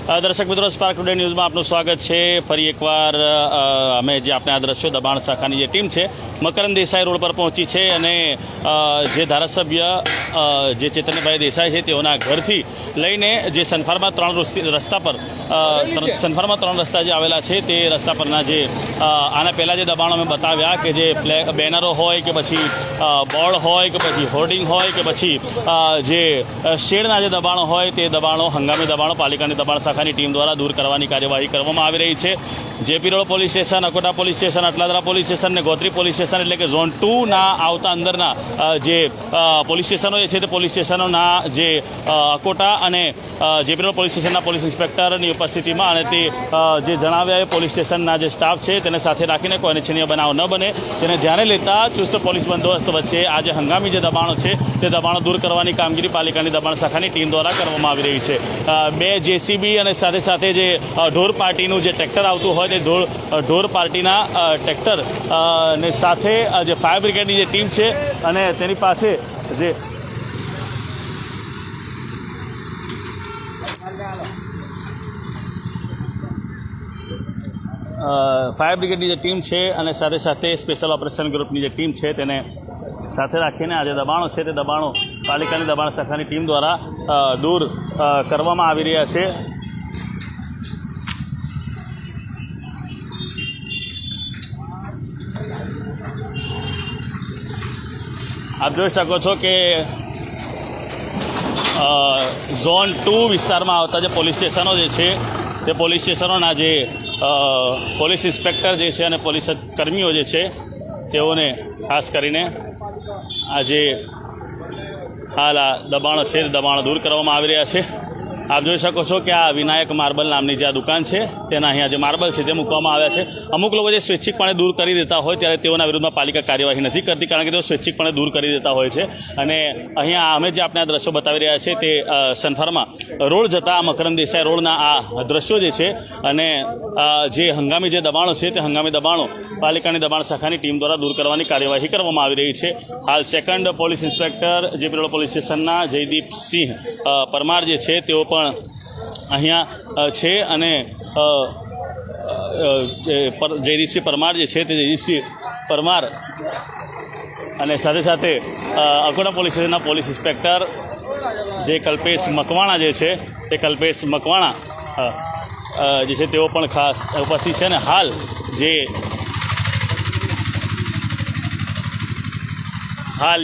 દર્શક મિત્રો, spark today ન્યૂઝમાં આપનું સ્વાગત છે। ફરી એકવાર અમે જે આપણે આ દ્રશ્યો દબાણ શાખાની જે ટીમ છે મકરંદ દેસાઈ રોડ પર પહોંચી છે અને જે ધારાસભ્ય જે ચેતનભાઈ દેસાઈ છે તેઓના ઘરથી લઈને જે સનફાર્મા 3 રસ્તા પર સનફાર્મા 3 રસ્તા જે આવેલા છે તે રસ્તા પરના જે આના પહેલાં જે દબાણો અમે બતાવ્યા કે જે બેનરો હોય કે પછી બોર્ડ હોય કે પછી હોર્ડિંગ હોય કે પછી જે શેડના જે દબાણો હોય તે દબાણો હંગામી દબાણો પાલિકાની દબાણ શાખાની ટીમ દ્વારા દૂર કરવાની કાર્યવાહી કરવામાં આવી રહી છે। JP road police station, Akota police station, Atladara police station અને ગોત્રી પોલીસ સ્ટેશન એટલે કે ઝોન 2 ના આવતા અંદરના જે પોલીસ સ્ટેશનો છે તે પોલીસ સ્ટેશનોના જે અકોટા અને જેપી રોડ પોલીસ સ્ટેશનના પોલીસ ઇન્સ્પેક્ટરની ઉપસ્થિતિમાં અને તે જે જણાવ્યા એ પોલીસ સ્ટેશનના જે સ્ટાફ છે તેને સાથે રાખીને કોઈ અનિચ્છનીય બનાવ ન બને તેને ધ્યાને લેતા ચુસ્ત પોલીસ બંદોબસ્ત વચ્ચે આ જે હંગામી જે દબાણો છે તે દબાણો દૂર કરવાની કામગીરી પાલિકાની દબાણ શાખાની ટીમ દ્વારા કરવામાં આવી રહી છે। 2 જેસીબી અને સાથે સાથે જે ઢોર પાર્ટીનું જે ટ્રેક્ટર આવતું હોય તે ઢોર પાર્ટીના ટ્રેક્ટર ને સાથે જે ફાયર બ્રિગેડની જે ટીમ છે અને તેની પાસે જે ફાયર બ્રિગેડની જે ટીમ છે અને સાથે સાથે સ્પેશિયલ ઓપરેશન ગ્રુપની જે ટીમ છે તેને સાથે રાખીને આ જે દબાણો છે તે દબાણો પાલિકાની દબાણ શાખાની ટીમ દ્વારા દૂર કરવામાં આવી રહ્યા છે। આપ જોઈ શકો છો કે ઝોન 2 વિસ્તારમાં આવતા જે પોલીસ સ્ટેશનો જે છે તે પોલીસ સ્ટેશનોના જે પોલીસ ઇન્સ્પેક્ટર જે છે અને પોલીસ કર્મીઓ જે છે તેઓને ખાસ કરીને આજે હાલ આ દબાણો છે તે દબાણો દૂર કરવામાં આવી રહ્યા છે। આપ જોઈ શકો છો કે આ વિનાયક માર્બલ નામની જે આ દુકાન છે તેના અહીંયા જે માર્બલ છે તે મૂકવામાં આવ્યા છે। અમુક લોકો જે સ્વૈચ્છિકપણે દૂર કરી દેતા હોય ત્યારે તેઓના વિરુદ્ધમાં પાલિકા કાર્યવાહી નથી કરતી કારણ કે તેઓ સ્વૈચ્છિકપણે દૂર કરી દેતા હોય છે અને અહીંયા અમે જે આપણે આ દ્રશ્યો બતાવી રહ્યા છે તે સનફાર્મા રોડ જતા મકરંદ દેસાઈ રોડના આ દ્રશ્યો જે છે અને જે હંગામી જે દબાણો છે તે હંગામી દબાણો પાલિકાની દબાણ શાખાની ટીમ દ્વારા દૂર કરવાની કાર્યવાહી કરવામાં આવી રહી છે। હાલ second police inspector JP road police સ્ટેશનના જયદીપસિંહ પરમાર જે છે તેઓ પણ અહીંયા છે અને જયદીપસિંહ પરમાર જે છે તે જયદીપસિંહ પરમાર અને સાથે સાથે અકોટા પોલીસ સ્ટેશનના પોલીસ ઇન્સ્પેક્ટર જે કલ્પેશ મકવાણા જે છે તે કલ્પેશ મકવાણા જે છે તેઓ પણ ખાસ ઉપસ્થિત છે અને હાલ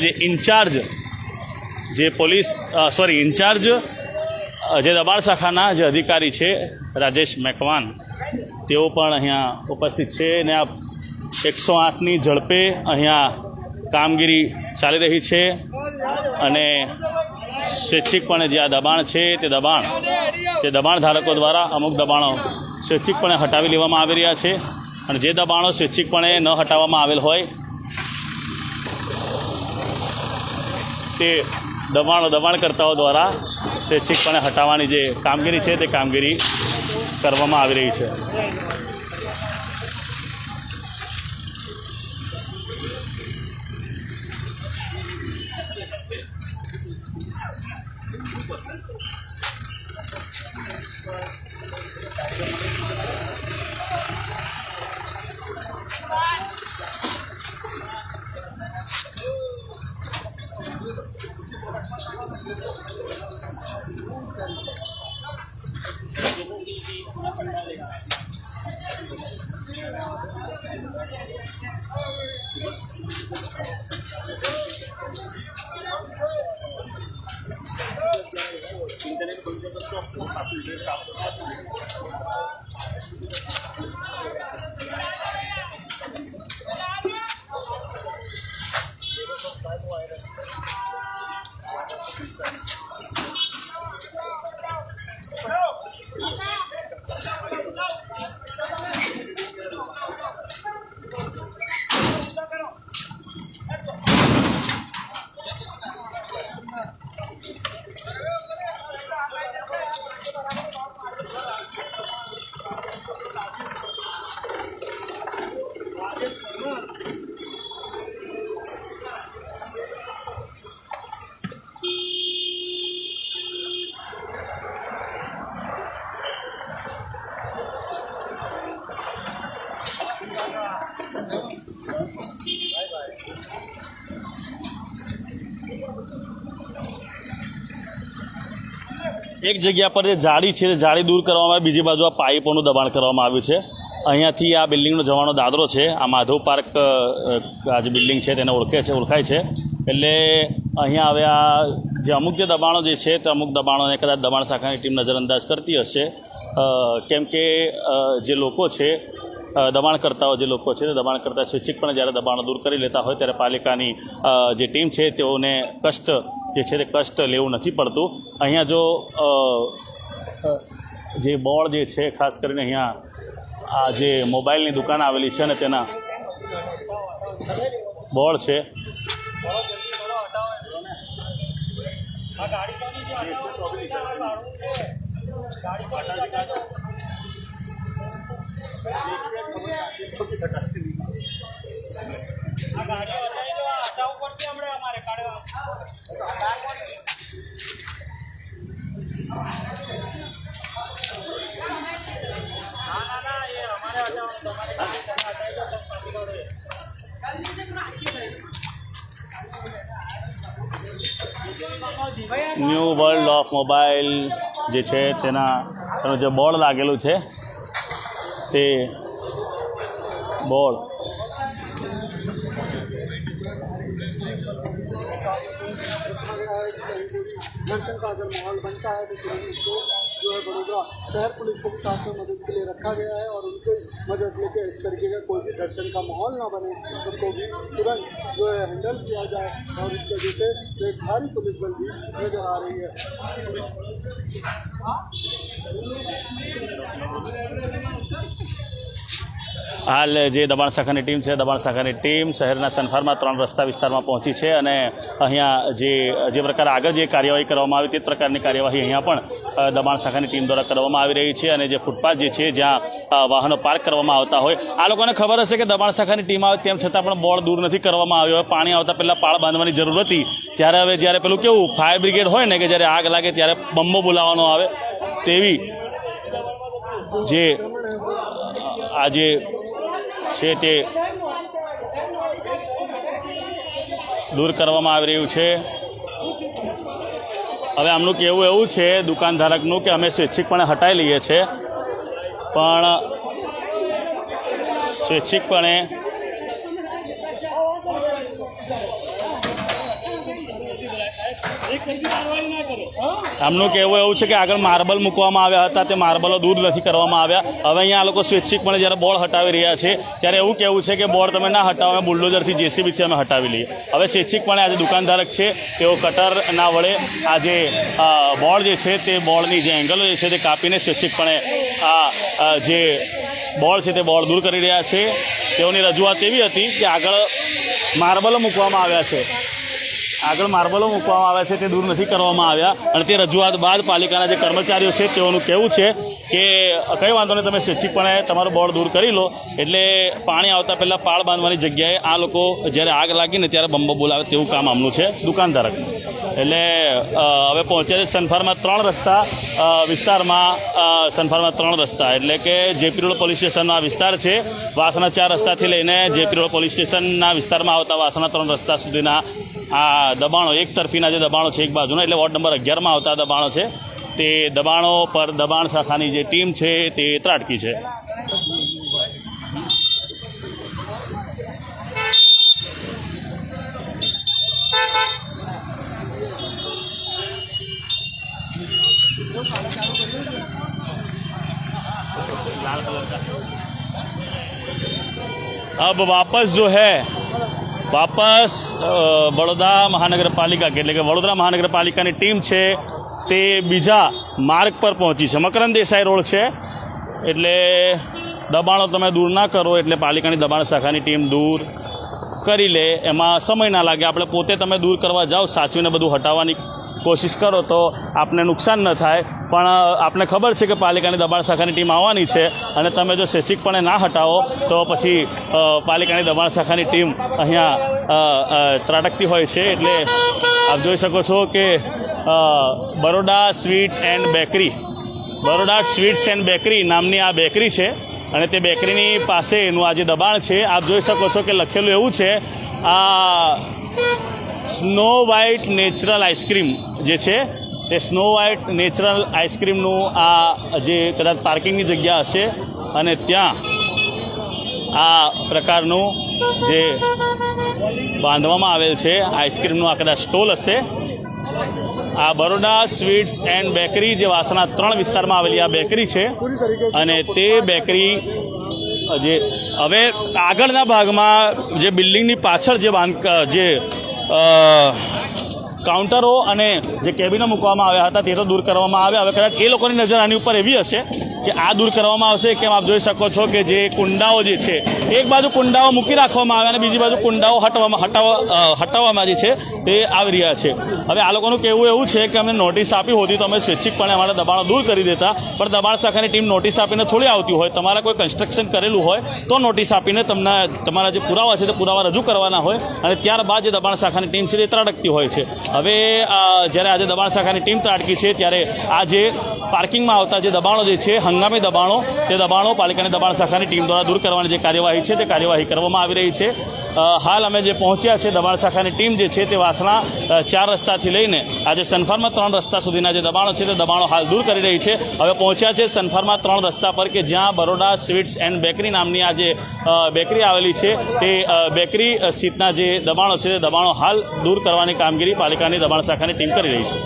જે ઇન્ચાર્જ જે પોલીસ ઇન્ચાર્જ જે દબાણ શાખાના જે અધિકારી છે રાજેશ મેકવાન તેઓ પણ અહીંયા ઉપસ્થિત છે અને આ 108ની ઝડપે અહીંયા કામગીરી ચાલી રહી છે અને સ્વૈચ્છિકપણે જે આ દબાણ છે તે દબાણ ધારકો દ્વારા અમુક દબાણો સ્વૈચ્છિકપણે હટાવી લેવામાં આવી રહ્યા છે અને જે દબાણો સ્વૈચ્છિકપણે ન હટાવવામાં આવેલ હોય તે દબાણકર્તાઓ દ્વારા સ્વૈચ્છિકપણે હટાવવાની જે કામગીરી છે તે કામગીરી કરવામાં આવી રહી છે। એક જગ્યા પર જે જાળી છે જાળી દૂર કરવામાં આવી, બીજી બાજુ આ પાઇપોનું દબાણ કરવામાં આવ્યું છે. અહીંયાથી આ બિલ્ડિંગનો જવાનો દાદરો છે. આ માધવ પાર્ક આ જે બિલ્ડિંગ છે તેને ઓળખાય છે. એટલે અહીંયા હવે આ જે અમુક જે દબાણો જે છે તે અમુક દબાણોને કદાચ દબાણ શાખાની ટીમ નજરઅંદાજ કરતી હશે, કેમ કે જે લોકો છે દબાણકર્તાઓ જે લોકો છે તે દબાણકર્તા સ્વૈચ્છિકપણે જ્યારે દબાણો દૂર કરી લેતા હોય ત્યારે પાલિકાની જે ટીમ છે તેઓને કષ્ટ જે છે તે કષ્ટ લેવું નથી પડતું. અહીંયા જો જે બોર્ડ જે છે ખાસ કરીને અહીંયા આ જે મોબાઈલની દુકાન આવેલી છે અને તેના બોર્ડ છે. ન્યૂ વર્લ્ડ ઓફ મોબાઈલ જે છે તેનું જે બોર્ડ લાગેલું છે તે બોર્ડ दर्शन का अगर माहौल बनता है तो तुरंत उसको जो है बड़ोदरा शहर पुलिस को भी साथ में मदद के लिए रखा गया है और उनके मदद लेके इस तरीके का कोई भी दर्शन का माहौल ना बने उसको भी तुरंत जो है हैंडल किया जाए और इस वजह से एक भारी पुलिस बल भी नजर आ रही है. હાલ જે દબાણ શાખાની ટીમ છે, દબાણ શાખાની ટીમ શહેરના સનફાર્મા 3 રસ્તા વિસ્તારમાં પહોંચી છે અને અહીંયા જે પ્રકારે આગળ જે કાર્યવાહી કરવામાં આવી તે જ પ્રકારની કાર્યવાહી અહીંયા પણ દબાણ શાખાની ટીમ દ્વારા કરવામાં આવી રહી છે. અને જે ફૂટપાથ જે છે જ્યાં વાહનો પાર્ક કરવામાં આવતા હોય, આ લોકોને ખબર હશે કે દબાણ શાખાની ટીમ આવે તેમ છતાં પણ બોર્ડ દૂર નથી કરવામાં આવ્યો. હવે પાણી આવતા પહેલાં પાળ બાંધવાની જરૂર હતી, ત્યારે હવે જ્યારે પેલું કેવું ફાયર બ્રિગેડ હોય ને કે જ્યારે આગ લાગે ત્યારે બંબો બોલાવવાનો આવે, તેવી જે આજે છે તે દૂર કરવામાં આવી રહ્યું છે. હવે આમનું કહેવું એવું છે દુકાનધારકનું કે અમે સ્વૈચ્છિકપણે હટાવી લઈએ છીએ, પણ સ્વૈચ્છિકપણે આમનું કહેવું એવું છે કે આગળ માર્બલ મૂકવામાં આવ્યા હતા, તે માર્બલો દૂર નથી કરવામાં આવ્યા. હવે અહીંયા આ લોકો સ્વૈચ્છિકપણે જ્યારે બોર્ડ હટાવી રહ્યા છે ત્યારે એવું કહેવું છે કે બોર્ડ તમે ના હટાવો, અમે બુલડોઝરથી જેસીબીથી અમે હટાવી લઈએ. હવે સ્વૈચ્છિકપણે આજે દુકાનધારક છે તેઓ કટરના વડે આ જે બોર્ડ જે છે તે બોર્ડની જે એંગલો જે છે તે કાપીને સ્વૈચ્છિકપણે આ જે બોર્ડ છે તે બોર્ડ દૂર કરી રહ્યા છે. તેઓની રજૂઆત એવી હતી કે આગળ માર્બલો મૂકવામાં આવ્યા છે, તે દૂર નથી કરવામાં આવ્યા. અને તે રજૂઆત બાદ પાલિકાના જે કર્મચારીઓ છે તેઓનું કહેવું છે કે કંઈ વાંધો નહીં, તમે સ્વૈચ્છિકપણે તમારું બોર્ડ દૂર કરી લો. એટલે પાણી આવતા પહેલાં પાળ બાંધવાની જગ્યાએ આ લોકો જ્યારે આગ લાગીને ત્યારે બંબો બોલાવે તેવું કામ આમનું છે દુકાનધારક. એટલે હવે પહોંચ્યા છે સનફાર્મા 3 રસ્તા વિસ્તારમાં. સનફાર્મા 3 રસ્તા એટલે કે જેપી રોડ પોલીસ સ્ટેશનનો આ વિસ્તાર છે. વાસણા 4 રસ્તાથી લઈને જેપી રોડ પોલીસ સ્ટેશનના વિસ્તારમાં આવતા વાસણા 3 રસ્તા સુધીના આ દબાણો, એક તરફીના જે દબાણો છે એક બાજુના, એટલે વોર્ડ નંબર 11માં આવતા દબાણો છે, તે દબાણો પર દબાણ શાખાની જે ટીમ છે તે ત્રાટકી છે. अब वापस जो है बड़ौदा महानगरपालिका के એટલે કે વડોદરા મહાનગરપાલિકાની ટીમ છે તે બીજા માર્ગ પર પહોંચી છે. મકરંદ દેસાઈ રોડ છે, એટલે દબાણો તમે દૂર ના કરો એટલે પાલિકાની દબાણ શાખાની ટીમ દૂર કરી લે, એમાં સમય ના લાગે. આપણે પોતે તમે દૂર કરવા જાઓ, સાચવીને બધું હટાવવાની કોશિશ કરો તો આપને નુકસાન ન થાય. પણ આપને ખબર છે કે પાલિકાની દબાણ શાખાની ટીમ આવવાની છે અને તમે જો સ્વૈચ્છિકપણે ના હટાવો તો પછી પાલિકાની દબાણ શાખાની ટીમ અહીંયા ત્રાટકતી હોય છે. એટલે આપ જોઈ શકો છો કે બરોડા સ્વીટ્સ એન્ડ બેકરી નામની આ બેકરી છે અને તે બેકરીની પાસેનું આ જે દબાણ છે આપ જોઈ શકો છો કે લખેલું એવું છે આ સ્નો વ્હાઇટ નેચરલ આઈસ્ક્રીમ જે છે તે સ્નો વ્હાઇટ નેચરલ આઈસ્ક્રીમનું આ જે કદાચ પાર્કિંગની જગ્યા હશે અને ત્યાં આ પ્રકારનું જે બાંધવામાં આવેલ છે આઈસ્ક્રીમનું આ કદાચ સ્ટોલ હશે. આ બરોડા સ્વીટ્સ એન્ડ બેકરી જે વાસણા 3 વિસ્તારમાં આવેલી આ બેકરી છે पूरी तरीके से અને તે બેકરી જે હવે આગળના ભાગમાં જે બિલ્ડિંગની પાછળ જે કાઉન્ટરો અને જે કેબિનો મૂકવામાં આવ્યા હતા તે તો દૂર કરવામાં આવ્યા. હવે કદાચ એ લોકોની નજર આની ઉપર એવી હશે કે આ દૂર કરવામાં આવશે. કેમ આપ જોઈ શકો છો કે જે કુંડાઓ જે છે એક બાજુ કુંડાઓ મૂકી રાખવામાં આવ્યા અને બીજી બાજુ કુંડાઓ હટાવવામાં જે છે તે આવી રહ્યા છે. હવે આ લોકોનું કહેવું એવું છે કે અમને નોટિસ આપી હોતી તો અમે સ્વૈચ્છિકપણે અમારા દબાણો દૂર કરી દેતા, પણ દબાણ શાખાની ટીમ નોટિસ આપીને થોડી આવતી હોય. તમારા કોઈ કન્સ્ટ્રક્શન કરેલું હોય તો નોટિસ આપીને તમને તમારા જે પુરાવા છે તે પુરાવા રજૂ કરવાના હોય અને ત્યારબાદ જે દબાણ શાખાની ટીમ છે તે ત્રાટકતી હોય છે. હવે જ્યારે આજે દબાણ શાખાની ટીમ ત્રાટકી છે ત્યારે આ જે પાર્કિંગમાં આવતા જે દબાણો જે છે હંગામી દબાણો, તે દબાણો પાલિકાની દબાણ શાખાની ટીમ દ્વારા દૂર કરવાની જે કાર્યવાહી છે તે કાર્યવાહી કરવામાં આવી રહી છે. હાલ અમે જે પહોંચ્યા છે દબાણ શાખાની ટીમ જે છે તે વાસણા 4 રસ્તાથી લઈને આજે સનફાર્મા 3 રસ્તા સુધીના જે દબાણો છે તે દબાણો હાલ દૂર કરી રહી છે. હવે પહોંચ્યા છે સનફાર્મા 3 રસ્તા પર કે જ્યાં બરોડા સ્વીટ્સ એન્ડ બેકરી નામની આ જે બેકરી આવેલી છે તે બેકરી સ્થિતના જે દબાણો છે તે દબાણો હાલ દૂર કરવાની કામગીરી પાલિકાની દબાણ શાખાની ટીમ કરી રહી છે.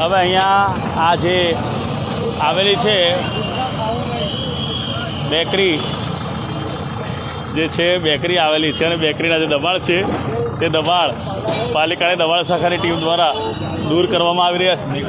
હવે અહીંયા આ જે આવેલી છે બેકરી જે છે બેકરી આવેલી છે અને બેકરીના જે દબાણ છે તે દબાણ પાલિકાની દબાણ શાખાની ટીમ દ્વારા દૂર કરવામાં આવી રહ્યા છે.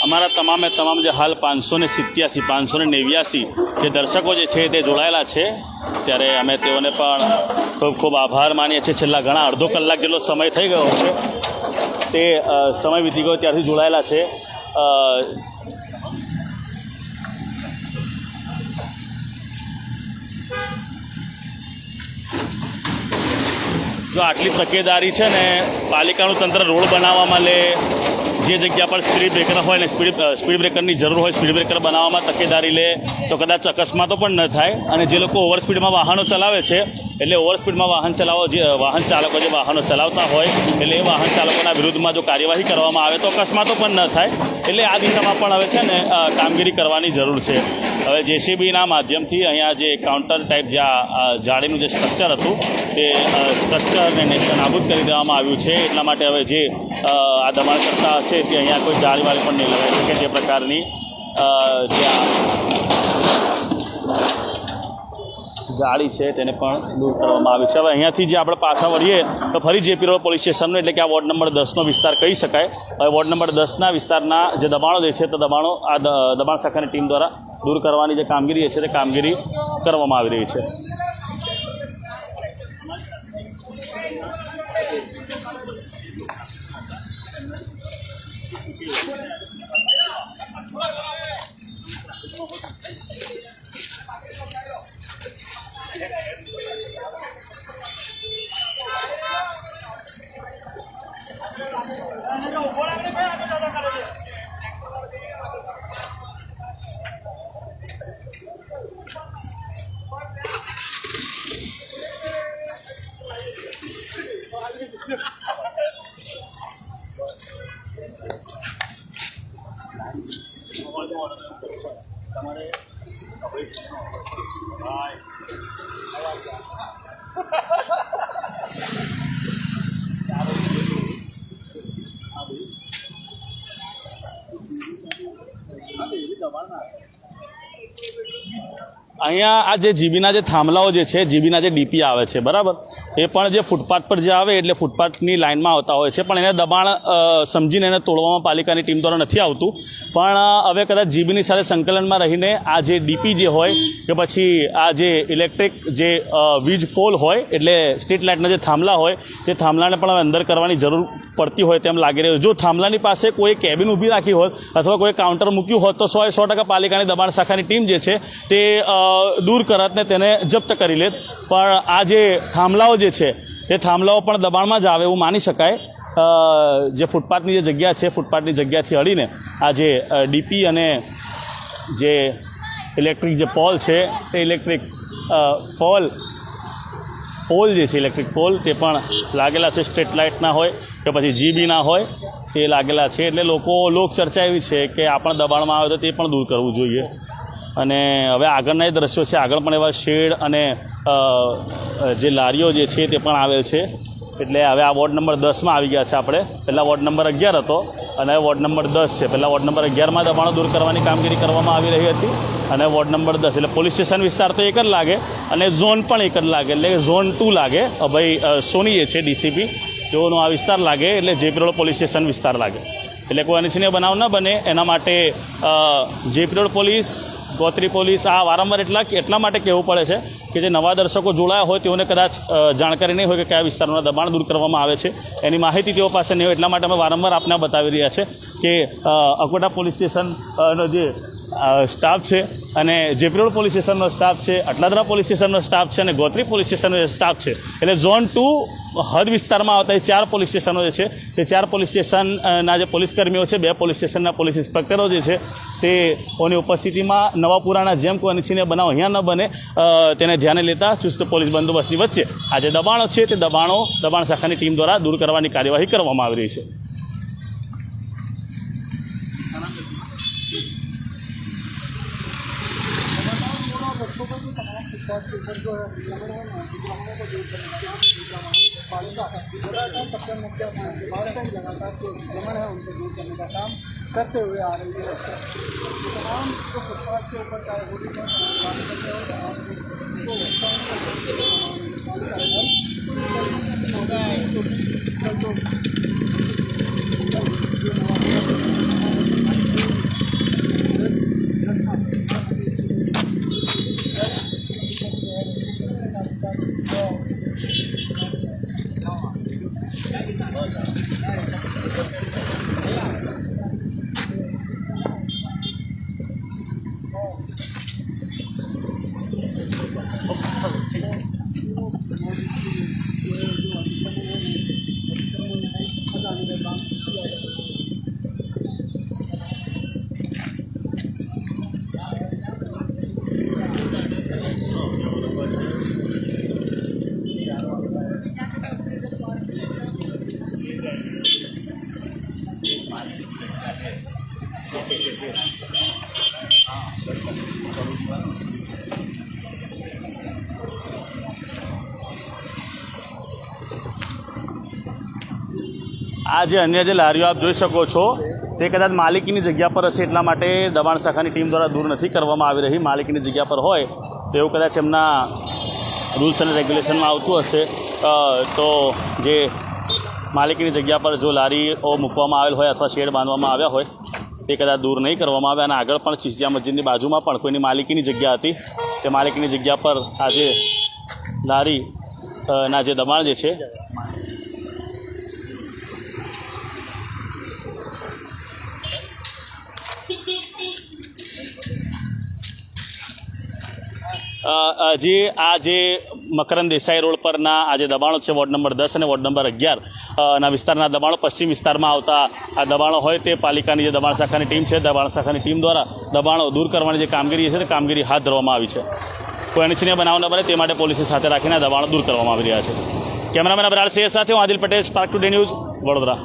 અમારા તમામે તમામ જે હાલ 587 589 જે દર્શકો જે છે તે જોડાયેલા છે, ત્યારે અમે તેઓને પણ ખૂબ ખૂબ આભાર માનીએ છીએ. છેલ્લા ઘણા અડધો કલાક જેટલો સમય થઈ ગયો છે, તે સમય વીતી ગયો ત્યારથી જોડાયેલા છે. જો આટલી તકેદારી છે ને, પાલિકાનું તંત્ર રોડ બનાવવામાં લે, જે જગ્યા પર સ્પીડ બ્રેકર હોય ને સ્પીડ બ્રેકરની જરૂર હોય, સ્પીડ બ્રેકર બનાવવામાં તકેદારી લે તો કદાચ અકસ્માતો પણ ન થાય. અને જે લોકો ઓવર સ્પીડમાં વાહનો ચલાવે છે, એટલે ઓવર સ્પીડમાં વાહન ચાલકો જે વાહનો ચલાવતા હોય, એટલે એ વાહન ચાલકોના વિરુદ્ધમાં જો કાર્યવાહી કરવામાં આવે તો અકસ્માતો પણ ન થાય. એટલે આ દિશામાં પણ હવે છે ને કામગીરી કરવાની જરૂર છે. હવે જેસીબીના માધ્યમથી અહીંયા જે કાઉન્ટર ટાઈપ જે જાળીનું જે સ્ટ્રક્ચર હતું, તે સ્ટ્રક્ચરને નાબૂદ કરી દેવામાં આવ્યું છે. એટલા માટે હવે જે આ દબાણ કરતા હશે તે અહીંયા કોઈ જાળીવાળી પણ નહીં લગાવી શકે. જે પ્રકારની જે જાળી છે તેને પણ દૂર કરવામાં આવી છે. હવે અહીંયાથી જે આપણે પાછા વળીએ તો ફરી જેપી રોડ પોલીસ સ્ટેશનનો, એટલે કે આ વોર્ડ નંબર 10નો વિસ્તાર કહી શકાય. હવે વોર્ડ નંબર 10ના વિસ્તારના જે દબાણો જે છે, તે દબાણો આ દબાણ શાખાની ટીમ દ્વારા દૂર કરવાની જે કામગીરી છે તે કામગીરી કરવામાં આવી રહી છે. અહીંયા આ જે જીબીના જે થાંભલાઓ જે છે, જીબીના જે ડીપી આવે છે, બરાબર, એ પણ જે ફૂટપાથ પર જે આવે એટલે ફૂટપાથની લાઇનમાં આવતા હોય છે, પણ એને દબાણ સમજીને એને તોડવામાં પાલિકાની ટીમ દ્વારા નથી આવતું. પણ હવે કદાચ જીબીની સાથે સંકલનમાં રહીને આ જે ડીપી જે હોય કે પછી આ જે ઇલેક્ટ્રિક જે વીજ પોલ હોય એટલે સ્ટ્રીટ લાઇટના જે થાંભલા હોય તે થાંભલાને પણ હવે અંદર કરવાની જરૂર પડતી હોય તેમ લાગી રહ્યું. જો થાંભલાની પાસે કોઈ કેબિન ઊભી રાખી હોત અથવા કોઈ કાઉન્ટર મૂક્યું હોત તો 100% પાલિકાની દબાણ શાખાની ટીમ જે છે તે દૂર કરત ને તેને જપ્ત કરી લેત. પણ આ જે થાંભલાઓ જે છે તે થાંભલાઓ પણ દબાણમાં જ આવે એવું માની શકાય. જે ફૂટપાથની જે જગ્યા છે, ફૂટપાથની જગ્યાથી અડીને આ જે ડીપી અને જે ઇલેક્ટ્રિક જે પોલ છે તે ઇલેક્ટ્રિક પોલ જે છે, ઇલેક્ટ્રિક પોલ તે પણ લાગેલા છે. સ્ટ્રીટ લાઇટના હોય કે પછી જીબીના હોય તે લાગેલા છે. એટલે લોક ચર્ચા એવી છે કે આ પણ દબાણમાં આવે તો તે પણ દૂર કરવું જોઈએ. અને હવે આગળના એ દ્રશ્યો છે, આગળ પણ એવા શેડ અને જે લારીઓ જે છે તે પણ આવેલ છે. એટલે હવે આ વોર્ડ નંબર 10માં આવી ગયા છે આપણે. પહેલાં વોર્ડ નંબર 11 હતો અને હવે વોર્ડ નંબર 10 છે. પહેલાં વોર્ડ નંબર 11માં દબાણો દૂર કરવાની કામગીરી કરવામાં આવી રહી હતી અને વોર્ડ નંબર 10 એટલે પોલીસ સ્ટેશન વિસ્તાર તો એક જ લાગે અને ઝોન પણ એક જ લાગે, એટલે ઝોન 2 લાગે. ભાઈ સોની જે છે ડીસીપી તેઓનો આ વિસ્તાર લાગે એટલે જેપી રોડ પોલીસ સ્ટેશન વિસ્તાર લાગે. એટલે કોઈ અનિચ્છનીય બનાવ ન બને એના માટે JP road police, Gotri police આ વારંવાર એટલા માટે કહેવું પડે છે કે જે નવા દર્શકો જોડાયા હોય તેઓને કદાચ જાણકારી નહીં હોય કે કયા વિસ્તારોના દબાણ દૂર કરવામાં આવે છે, એની માહિતી તેઓ પાસે નહીં હોય. એટલા માટે અમે વારંવાર આપને બતાવી રહ્યા છે કે અકોટા પોલીસ સ્ટેશનનો જે સ્ટાફ છે અને જેપી રોડ પોલીસ સ્ટેશનનો સ્ટાફ છે, અટલાદરા પોલીસ સ્ટેશનનો સ્ટાફ છે અને ગોત્રી પોલીસ સ્ટેશનનો સ્ટાફ છે. એટલે ઝોન 2 હદ વિસ્તારમાં આવતા એ 4 પોલીસ સ્ટેશનો જે છે તે 4 પોલીસ સ્ટેશનના જે પોલીસ કર્મીઓ છે, 2 પોલીસ સ્ટેશનના પોલીસ ઇન્સ્પેક્ટરો જે છે તેઓની ઉપસ્થિતિમાં નવા પુરાણા જેમ કોઈ અનિચ્છનીય બનાવ અહીંયા ન બને તેને ધ્યાને લેતા ચુસ્ત પોલીસ બંદોબસ્તની વચ્ચે આ જે દબાણો છે તે દબાણ શાખાની ટીમ દ્વારા દૂર કરવાની કાર્યવાહી કરવામાં આવી રહી છે. बच्चों को भी तमाम फुटपाथ के ऊपर जो है ग्रामीणों को दूर करने के लिए पालिका लगातार तत्पर मुख्य लगातार जो भ्रमण है उनको दूर करने का काम करते हुए आ रही है. तमाम जो फुटपाथ के ऊपर चाहे वो भी આ જે અન્ય જે લારીઓ આપ જોઈ શકો છો તે કદાચ માલિકીની જગ્યા પર હશે એટલા માટે દબાણ શાખાની ટીમ દ્વારા દૂર નથી કરવામાં આવી રહી. માલિકીની જગ્યા પર હોય તો એવું કદાચ એમના રૂલ્સ અને રેગ્યુલેશનમાં આવતું હશે તો જે માલિકીની જગ્યા પર જો લારીઓ મૂકવામાં આવેલ હોય અથવા શેડ બાંધવામાં આવ્યા હોય તે કદાચ દૂર નહીં કરવામાં આવે. અને આગળ પણ ચીચિયા મસ્જિદની બાજુમાં પણ કોઈની માલિકીની જગ્યા હતી તે માલિકીની જગ્યા પર આજે લારીના જે દબાણ જે છે આ જે મકરંદ દેસાઈ રોડ પરના આ જે દબાણો છે વોર્ડ નંબર 10 અને વોર્ડ નંબર 11 ના વિસ્તારના દબાણો, પશ્ચિમ વિસ્તારમાં આવતા આ દબાણો હોય તે પાલિકાની જે દબાણ શાખાની ટીમ છે, દબાણ શાખાની ટીમ દ્વારા દબાણો દૂર કરવાની જે કામગીરી છે તે કામગીરી હાથ ધરવામાં આવી છે. કોઈ અનિચ્છનીય બનાવ ન બને તે માટે પોલીસે સાથે રાખીને દબાણો દૂર કરવામાં આવી રહ્યા છે. કેમેરામેન અબરાર સિંહ સાથે હું Adil Patel, spark today news, Vadodara.